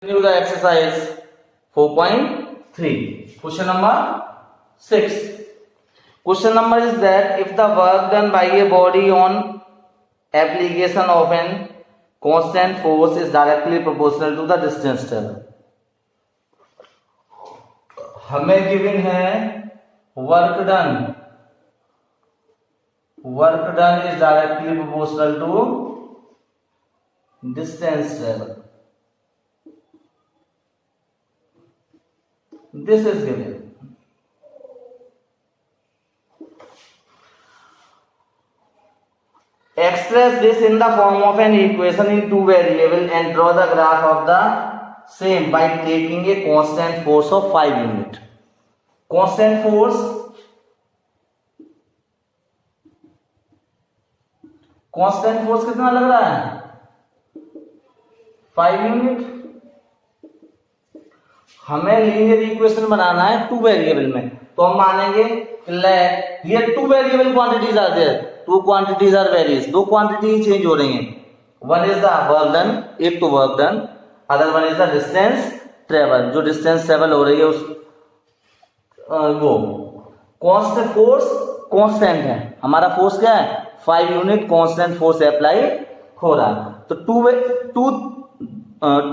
Continue the exercise 4.3. Question number 6. Question number is that if the work done by a body on application of an constant force is directly proportional to the distance traveled. हमें given है work done is directly proportional to distance travel. This is given. Express this in the form of an equation in two variables and draw the graph of the same by taking a constant force of 5 unit. Constant force कितना लग रहा है? 5 unit. हमें linear equation बनाना है two variable में, तो हम मानेंगे ये two variable quantities are there, two quantities are varies, दो क्वांटिटी चेंज हो रही हैं. One is the work done, एक तो work done, other one is the distance travel, जो डिस्टेंस ट्रेवल हो रही है उस वो. कांस्टेंट फोर्स कांस्टेंट है, हमारा फोर्स क्या है 5 यूनिट कांस्टेंट फोर्स अप्लाई हो रहा है. तो two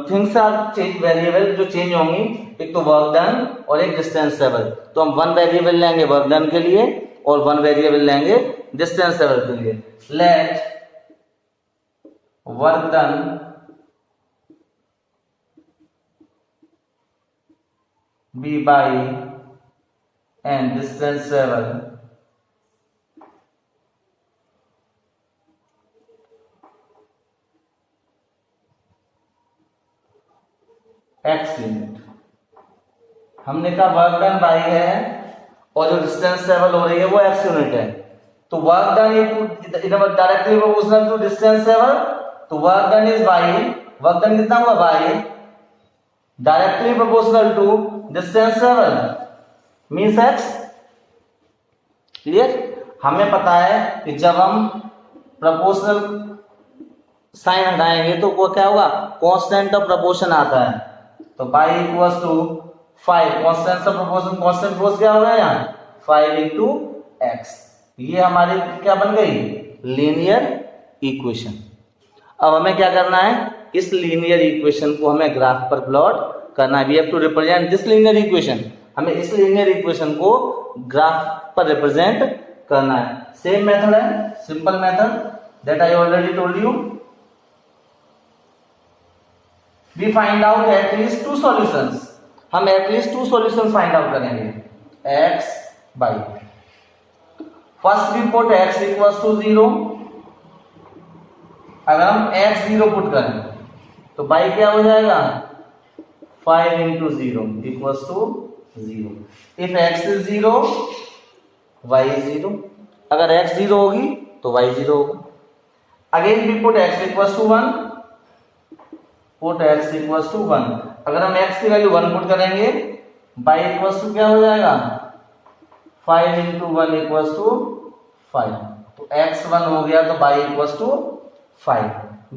things are change variable जो चेंज होंगी, एक तो वर्क डन और एक डिस्टेंस ट्रेवल. तो हम वन वेरिएबल लेंगे वर्क डन के लिए और वन वेरिएबल लेंगे डिस्टेंस ट्रेवल के लिए. Let work done be y and distance travel x unit. हमने कहा वर्क डन बाई है और जो डिस्टेंस ट्रेवल हो रही है वो x यूनिट है. तो work done directly proportional to distance travel, तो work done is by, work done कितना हुआ by directly proportional to distance travel means x. Clear. हमें पता है कि जब हम प्रोपोर्शनल साइन हटाएंगे तो वो क्या होगा कांस्टेंट ऑफ प्रोपोर्शन आता है. तो y equals to 5 constant of proportion, constant force क्या हो गया यहाँ 5 इंटू एक्स. ये हमारी क्या बन गई लीनियर इक्वेशन. अब हमें क्या करना है, इस लीनियर इक्वेशन को हमें ग्राफ पर प्लॉट करना है. We have to represent this linear equation. हमें इस लीनियर इक्वेशन को ग्राफ पर रिप्रेजेंट करना है. सेम मेथड है, simple method that I already told you. We find out at least two solutions. हम at least two solutions find out करेंगे. x by first we put x equals to 0. अगर हम x 0 put करें तो by क्या हो जाएगा 5 into 0 equals to 0. If x is 0, y is 0. अगर x 0 होगी तो y 0 होगा. Again we put x equals to 1. Put x equals to 1. अगर हम x की वैल्यू 1 पुट करेंगे y इक्वल्स टू क्या हो जाएगा 5 इंटू 1 इक्वल्स टू 5. तो x 1 हो गया तो y equals to 5.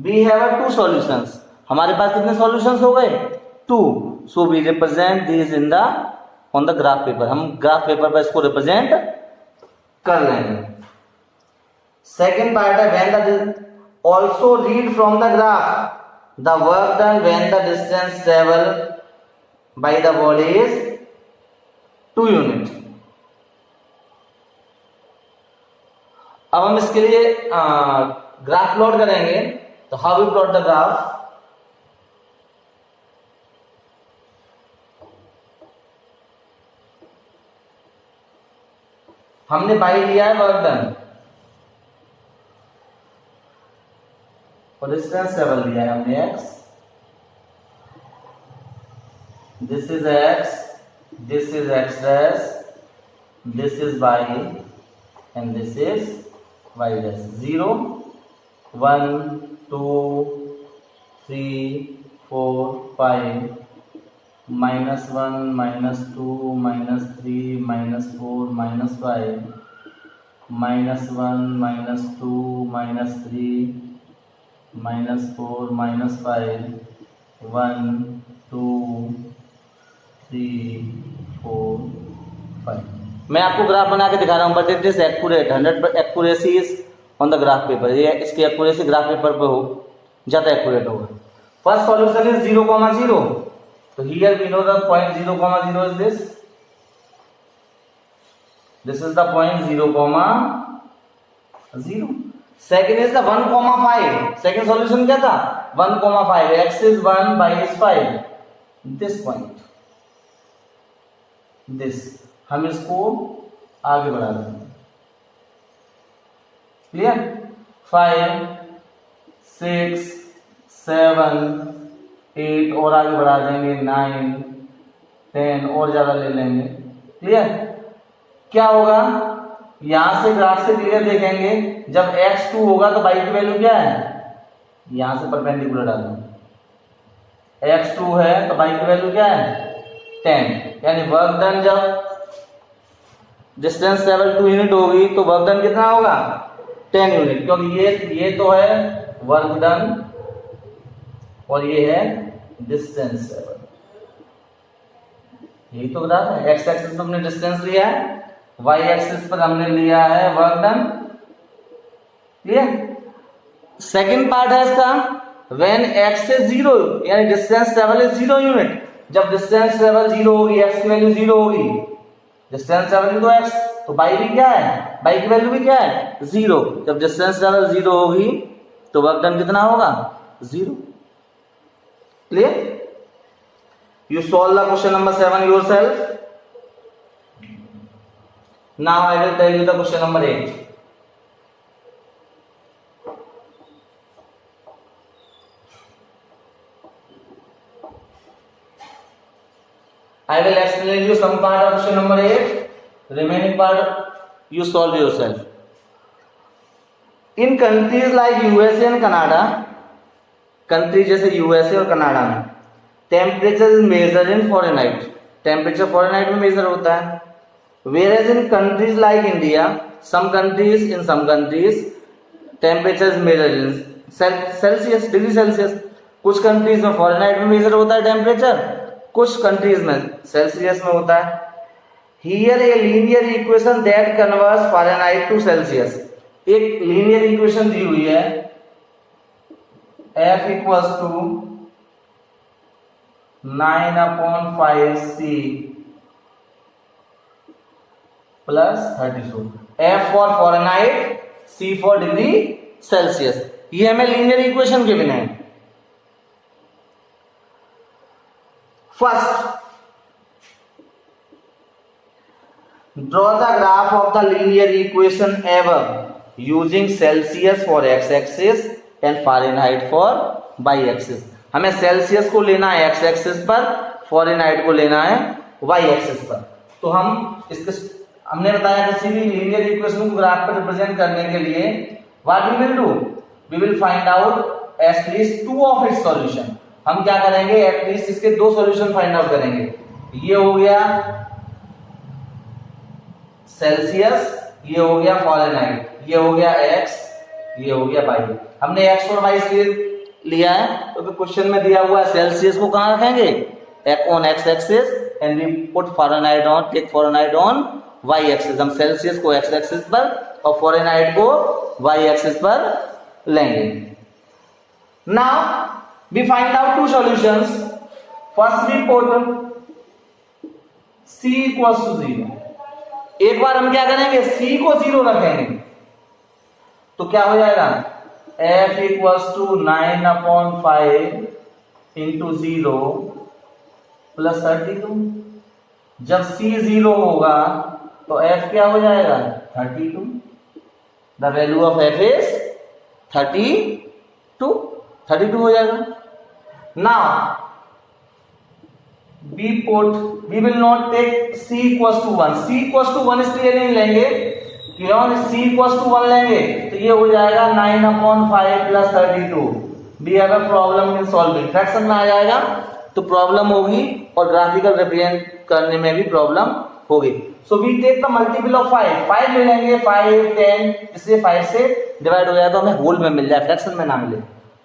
We have two solutions. हमारे पास कितने सॉल्यूशंस हो गए 2. So we represent this in the on the graph paper. हम ग्राफ पेपर पर इसको रिप्रेजेंट कर लेंगे. सेकेंड पार्ट है when the also read from the graph the work done when the distance travel by the body is 2 unit. अब हम इसके लिए ग्राफ प्लॉट करेंगे. तो how we plot the graph, हमने बाई लिया है वर्क डन और डिस्टेंस ट्रेवल लिया है हमने x. This is x, this is x dash, this is y and this is y dash. 0 1 2 3 4 5 -1 -2 -3 -4 -5 -1 -2 -3 -4 -5 1 2 3 4 5। मैं आपको ग्राफ बना के दिखा रहा हूँ, but it is accurate, 100% accuracy is on the graph paper. ये इसकी एक्यूरेसी ग्राफ पेपर पे हो ज़्यादा एक्यूरेट होगा। फर्स्ट सॉल्यूशन इज 0, 0, तो here we know the point 0, 0 is this is the point 0, 0। Second is the 1, 5। Second solution क्या था? 1, 5, x is 1, y is 5, this point, this, हम इसको आगे बढ़ा देंगे। क्लियर? 5 6 7 8 और आगे बढ़ा देंगे, 9 10 और ज्यादा ले लेंगे। क्लियर? क्या होगा? यहां से ग्राफ से क्लियर देखेंगे, जब x 2 होगा तो y की वैल्यू क्या है? यहां से परपेंडिकुलर डालना। x 2 है तो y की वैल्यू क्या है? 10। यानी वर्क डन, जब डिस्टेंस ट्रेवल 2 यूनिट होगी तो वर्क डन कितना होगा? 10 यूनिट, क्योंकि ये तो है वर्क डन और ये है डिस्टेंस ट्रेवल। यही तो ग्राफ है। एक्स एक्सिस पर हमने डिस्टेंस लिया है, वाई एक्सिस पर हमने लिया है work done. Clear? Second part है इसका, व्हेन एक्स इज 0 यानी डिस्टेंस ट्रेवल इज 0 यूनिट। जब डिस्टेंस ट्रेवल 0 होगी, एक्स की वैल्यू 0 होगी, डिस्टेंस ट्रेवल तो x, तो y भी क्या है? y की वैल्यू भी क्या है? 0। जब डिस्टेंस ट्रेवल 0 होगी तो वर्क डन कितना होगा? 0। Clear? You solve the question number 7 yourself. Now I will tell you the question number 8। I will explain you some part of question number 8. Remaining part you solve yourself. In countries like USA and Canada, countries जैसे USA और Canada में temperature is measured in Fahrenheit. Temperature Fahrenheit में measure होता है. Whereas in countries like India, some countries temperature is measured in Celsius, degree Celsius. कुछ countries में Fahrenheit में measure होता है temperature, कुछ कंट्रीज में सेल्सियस में होता है। Here a linear equation that converts Fahrenheit to Celsius. एक लीनियर इक्वेशन दी हुई है, F equals to 9/5C plus 32। F for Fahrenheit, C for degree Celsius. ये हमें लीनियर इक्वेशन गिवन है। First, draw the graph of the linear equation above using Celsius for x-axis and Fahrenheit for y-axis. हमें Celsius को लेना है x axis पर, Fahrenheit को लेना है y एक्सिस पर। तो हमने बताया किसी भी लीनियर इक्वेशन को ग्राफ पर रिप्रेजेंट करने के लिए what we will do, we will find out at least 2 of its solution. हम क्या करेंगे? एटलीस्ट इसके 2 सॉल्यूशन फाइंड आउट करेंगे। ये हो गया सेल्सियस, ये हो गया फारेनहाइट, ये हो गया x, ये हो गया y। हमने x और y इसलिए लिया है क्योंकि क्वेश्चन में दिया हुआ है सेल्सियस को कहां रखेंगे? On x axis and we put Fahrenheit on, take Fahrenheit on y axis. हम सेल्सियस को x एक्सिस पर और फारेनहाइट को y एक्सिस पर लेंगे। Now we find out 2 solutions. First we put c equals to 0. एक बार हम क्या करेंगे? c को 0 रखेंगे तो क्या हो जाएगा? f equals to 9/5 into 0 plus 32। जब c 0 होगा तो f क्या हो जाएगा? 32। The value of f is 32 हो जाएगा। Now we will not take c equals to 1. c equals to 1 इसलिए नहीं लेंगे, क्यों? c equals to 1 लेंगे तो ये हो जाएगा 9/5 plus 32। We have a problem in solving. Fraction में आ जाएगा तो प्रॉब्लम होगी और ग्राफिकल रिप्रेजेंट करने में भी प्रॉब्लम होगी। So we take the multiple of 5 ले लेंगे, 5 10, इससे 5 से डिवाइड हो जाए तो हमें होल में मिल जाए, फ्रैक्शन में ना मिले।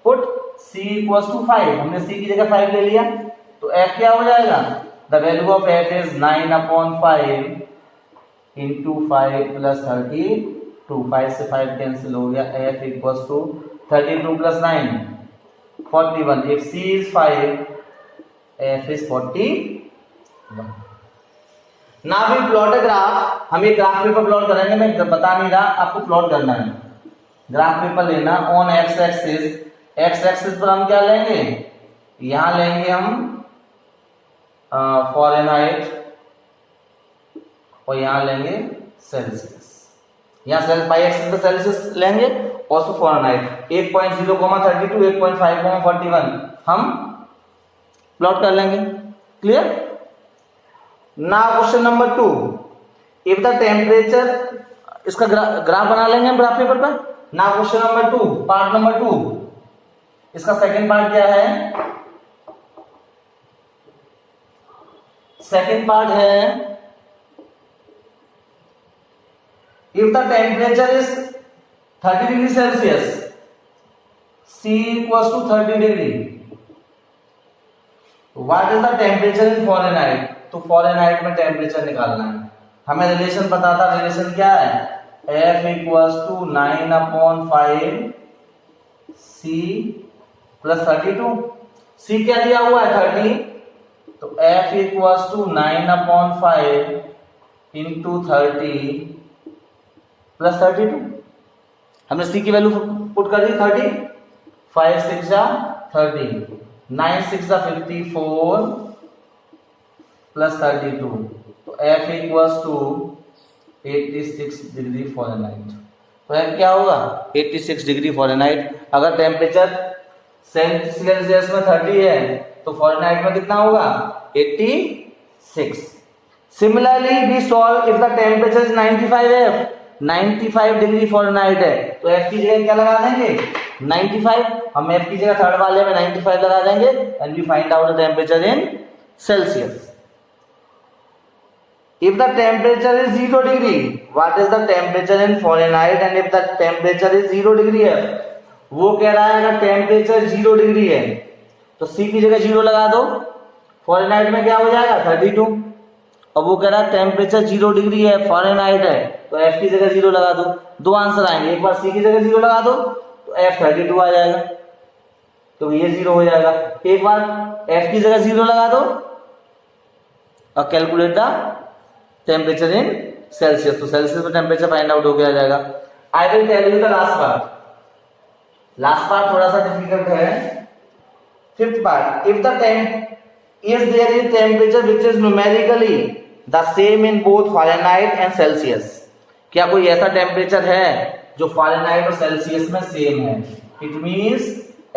पुट c equals to 5, हमने c की जगह 5 ले लिया तो f क्या हो जाएगा, the value of f is 9/5 into 5 plus 32, 5 से 5 कैंसिल हो गया, f equals to 32 plus 9 41, if c is 5 f is 41। ना भी प्लॉट ग्राफ, हम ये ग्राफ पेपर प्लॉट करेंगे, मैं बता नहीं रहा, आपको प्लॉट करना है। ग्राफ पेपर लेना ऑन एक्स एक्सिस पर हम क्या लेंगे, यहां लेंगे हम फॉरेनहाइट और यहां लेंगे सेल्सियस, यहां सेल्स बाई एक्सिस पे सेल्सियस लेंगे और उसको फॉरेनहाइट 1.0, 32, 1.5, 41 हम प्लॉट कर लेंगे। Clear. Now question number 2, if the temperature, इसका ग्राफ बना लेंगे हम ग्राफ पेपर पर। Now question number 2, part number 2, इसका सेकंड पार्ट क्या है, सेकंड पार्ट है if the temperature is 30 degree Celsius, C equals to 30 degree, what is the temperature in Fahrenheit, तो फॉरेनहाइट में टेम्परेचर निकालना है हमें। रिलेशन पता था, रिलेशन क्या है, F equals to 9/5 C plus 32, C क्या दिया हुआ है 30, तो F equals to 9/5 into 30 plus 32, हमने C की वैल्यू पुट कर दी 30, 5 6 जा 30, 9 6 जा 54 प्लस 32, तो F equals to 86 degree Fahrenheit. तो F क्या होगा 86 डिग्री फॉरेनहाइट। अगर टेम्परेचर सेल्सियस में 30 है तो फॉरेनहाइट में कितना होगा 86। Similarly we solve if the temperature is 95 95 degree Fahrenheit है, तो F की जगह क्या लगा देंगे 95, हम F की जगह थर्ड वाले में 95 लगा देंगे and we find out the temperature in Celsius. If the temperature is 0 degree, what is the temperature in Fahrenheit? And if the temperature is 0 degree है, वो कह रहा है अगर टेम्परेचर 0 डिग्री है तो C की जगह 0 लगा दो, फॉरेनहाइट में क्या हो जाएगा 32, और वो कह रहा है टेम्परेचर 0 डिग्री है फॉरेनहाइट है तो F की जगह 0 लगा दो। दो आंसर आएंगे, एक बार C की जगह 0 लगा दो तो F 32 आ जाएगा, तो ये 0 हो जाएगा। एक बार F की जगह 0 लगा दो और calculate the temperature in Celsius, तो सेल्सियस में टेम्परेचर फाइंड आउट हो गया जाएगा। I will tell you the last part, last part थोड़ा सा डिफिकल्ट है। Fifth part, if the is there is temperature which is numerically the same in both Fahrenheit and Celsius, क्या कोई ऐसा temperature है जो फारेनहाइट और सेल्सियस में सेम है, it means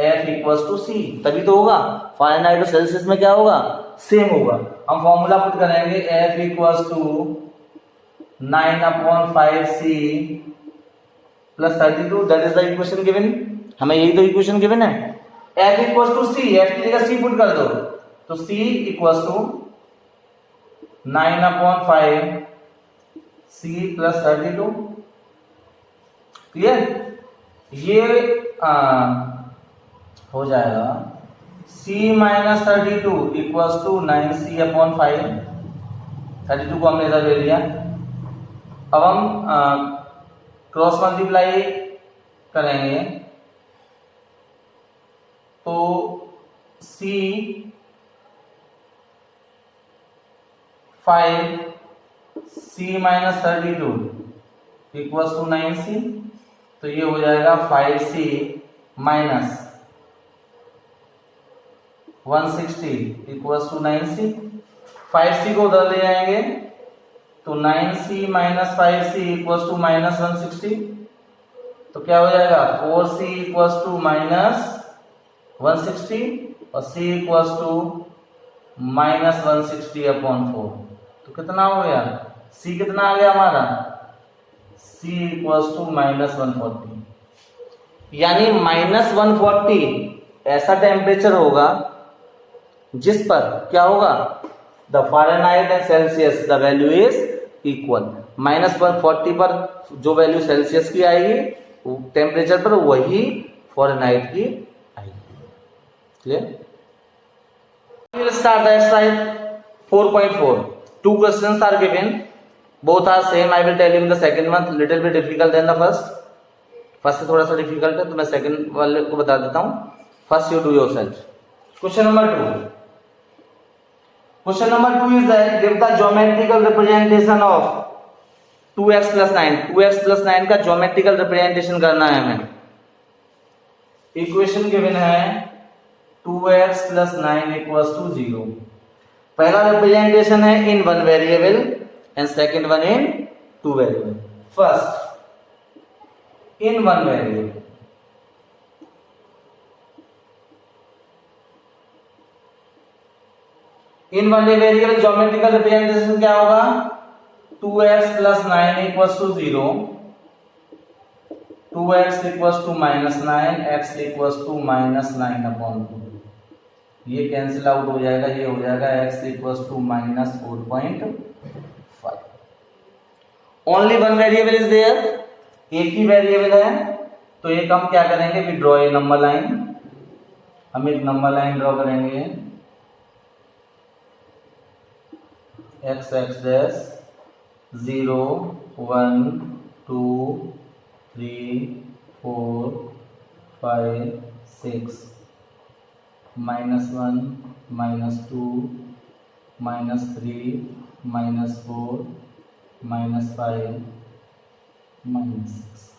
F equals to C, तभी तो होगा फारेनहाइट और सेल्सियस में क्या होगा सेम होगा। हम फॉर्मूला पुट करेंगे F equals to 9/5C plus 32, that is the equation given, हमें यही तो इक्वेशन गिवन है। F equals to C, F की जगह C पुट कर दो, तो C equals to 9/5 C plus 32, clear. ये हो जाएगा C minus 32 equals to 9C/5, 32 को हमने इधर ले लिया। अब हम क्रॉस मल्टीप्लाई करेंगे तो C 5 C minus 32 equals to 9C, तो ये हो जाएगा 5C minus 160 equals to 9C। 5C को उधर ले जाएंगे तो 9C minus 5C equals to minus 160, तो क्या हो जाएगा 4C इक्वल्स टू माइनस 160 और C इक्वल्स टू माइनस 160/4, तो कितना हो गया C कितना आ गया हमारा C इक्वल्स टू माइनस 140, यानी माइनस 140 ऐसा टेम्परेचर होगा जिस पर क्या होगा the Fahrenheit and Celsius the value is equal. Minus 140 पर जो वैल्यू सेल्सियस की आएगी टेम्परेचर पर वही फारेनहाइट की आएगी, clear. We'll start the exercise 4.4. Two questions are given. Both are same. I will tell you in the second one little bit difficult than the first. First से थोड़ा सा difficult है तो मैं second वाले को बता देता हूँ. First you do yourself. Question number 2. Question number 2 is that give the geometrical representation of 2x plus 9. 2x plus 9 का geometrical representation करना है हमें. Equation given है 2x plus 9 equals to 0. पहला representation है in one variable and second one in two variable. First in one variable. In one variable geometrical representation क्या होगा? 2x plus 9 equals to 0. 2x equals to minus 9, x equals to minus 9 upon 2. ये cancel out हो जाएगा, ये हो जाएगा x equals to minus 4.5. Only one variable is there. एक ही वेरिएबल है तो एक हम क्या करेंगे, we draw a number line. हम एक नंबर लाइन ड्रॉ करेंगे. x x dash 0 1 2 3 4 5 6 minus 1 minus 2 minus 3 minus 4 minus 5 minus 6.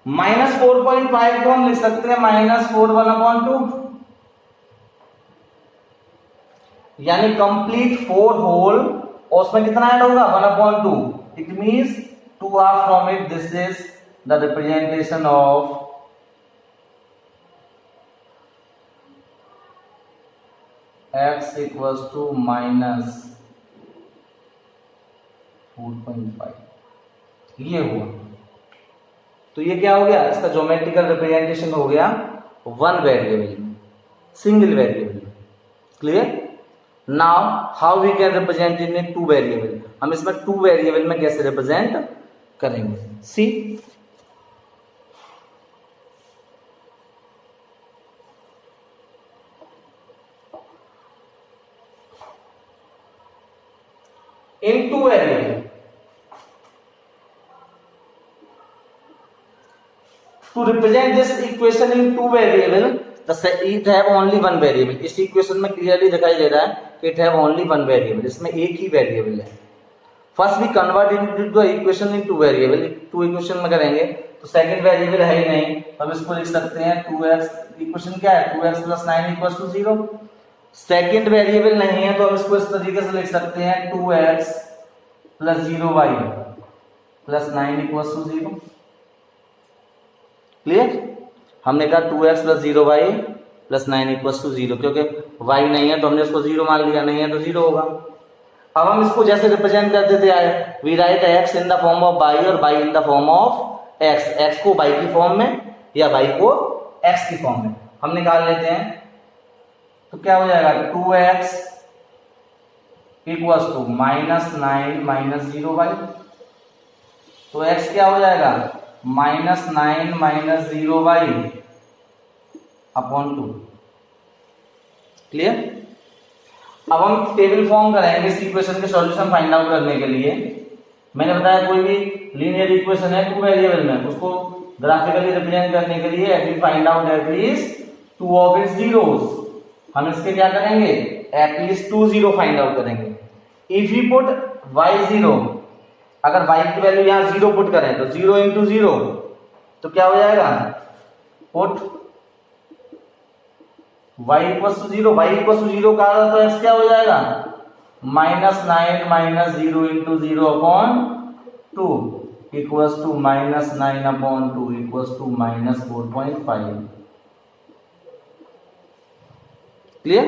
Minus 4.5 को हम लिख सकते हैं माइनस 4 1/2, यानी कंप्लीट 4 होल और उसमें कितना ऐड होगा 1/2. It means 2 are from it. This is the representation of x equals to minus 4.5. ये हुआ तो ये क्या हो गया, इसका ज्योमेट्रिकल रिप्रेजेंटेशन हो गया one variable, single variable. Clear? Now how we can represent in two variable. हम इसमें टू वेरिएबल में कैसे रिप्रेजेंट करेंगे. See in two variable, to represent this equation in two variable, it have only one variable. इस equation में clearly दिखाई दे रहा है कि it have only one variable. इसमें एक ही वेरिएबल है. First we convert into the equation in two variable. Two equation में करेंगे तो सेकंड वेरिएबल है ही नहीं तो हम इसको लिख सकते हैं 2x. इक्वेशन क्या है 2x plus 9 equals to 0. Second variable नहीं है तो हम इसको इस तरीके से लिख सकते हैं 2x plus 0y plus 9 equals to 0. Clear? हमने कहा 2x plus 0y plus 9 equals to 0 क्योंकि y नहीं है तो हमने इसको 0 मान लिया, नहीं है तो 0 होगा. अब हम इसको जैसे रिप्रेजेंट करते थे आए, we write x in the form of y और y in the form of x. x को y की फॉर्म में या y को x की फॉर्म में हम निकाल लेते हैं तो क्या हो जाएगा 2x equals to minus 9 minus 0y. तो x क्या हो जाएगा minus 9 minus 0y upon 2. Clear? अब हम टेबल फॉर्म कराएंगे इस इक्वेशन के सॉल्यूशन फाइंड आउट करने के लिए. मैंने बताया कोई भी लीनियर इक्वेशन है टू वेरिएबल में, उसको ग्राफिकली रिप्रेजेंट करने के लिए we find out at least two of its zeros. हम इसके क्या करेंगे एटलीस्ट 2 0 फाइंड आउट करेंगे. इफ यू पुट y0, अगर y की वैल्यू यहां 0 पुट करें तो 0 इंटू 0 तो क्या हो जाएगा put y equals to 0. y equals to 0 का तो x क्या हो जाएगा minus 9 minus 0 into 0 upon 2 equals to minus 9 upon 2 equals to minus 4.5. Clear?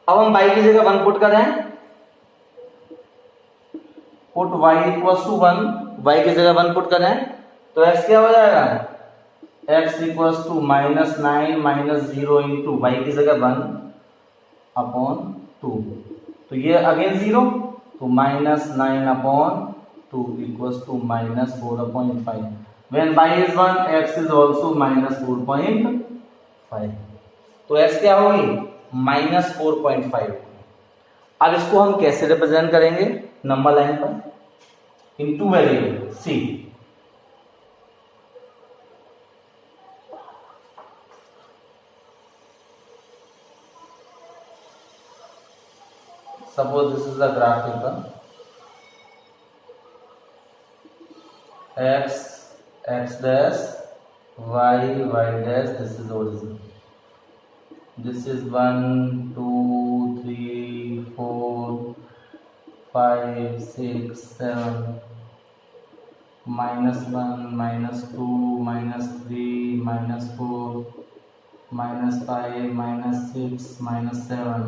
अब हम y की जगह 1 पुट करें, put y equals to 1, y की जगह 1 पुट करें तो x क्या हो जाएगा x equals to minus 9 minus 0 into y की जगह 1 अपॉन 2. तो ये अगेन 0 तो minus 9 upon 2 equals to minus 4.5. When y is 1 x is also minus 4.5. तो x क्या होगी -4.5। अब इसको हम कैसे रिप्रेजेंट करेंगे नंबर लाइन पर in two variable see. Suppose this is the graphical x x dash y y dash, this is origin, this is 1 2 3 4 5 6 7 -1 -2 -3 -4 -5 -6 -7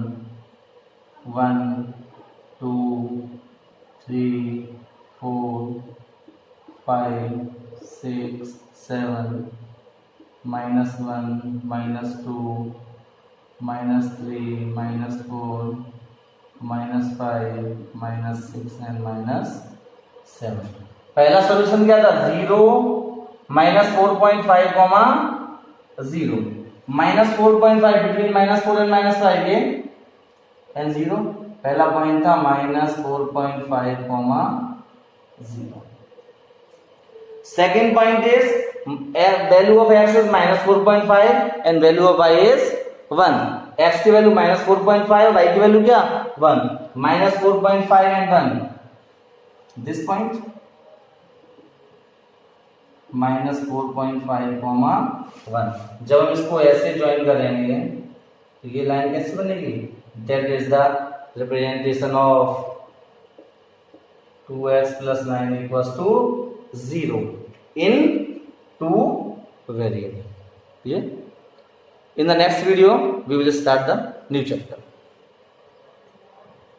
1 2 3 4 5 6 7 -1 -2 -3 -4 -5 -6 and -7। पहला सॉल्यूशन क्या था 0 -4.5 0 -4.5 बिटवीन -4 and -5 ये and 0। पहला पॉइंट था -4.5 0। Second point is value of x is -4.5 and value of y is 1। x की value -4.5, y की value क्या 1, -4.5 and 1, this point -4.5 1। जब हम इसको ऐसे ज्वाइन करेंगे तो ये लाइन कैसे बनेगी, that is the representation of 2x + 9 = 0 in two variable। In the next video we will start the new chapter।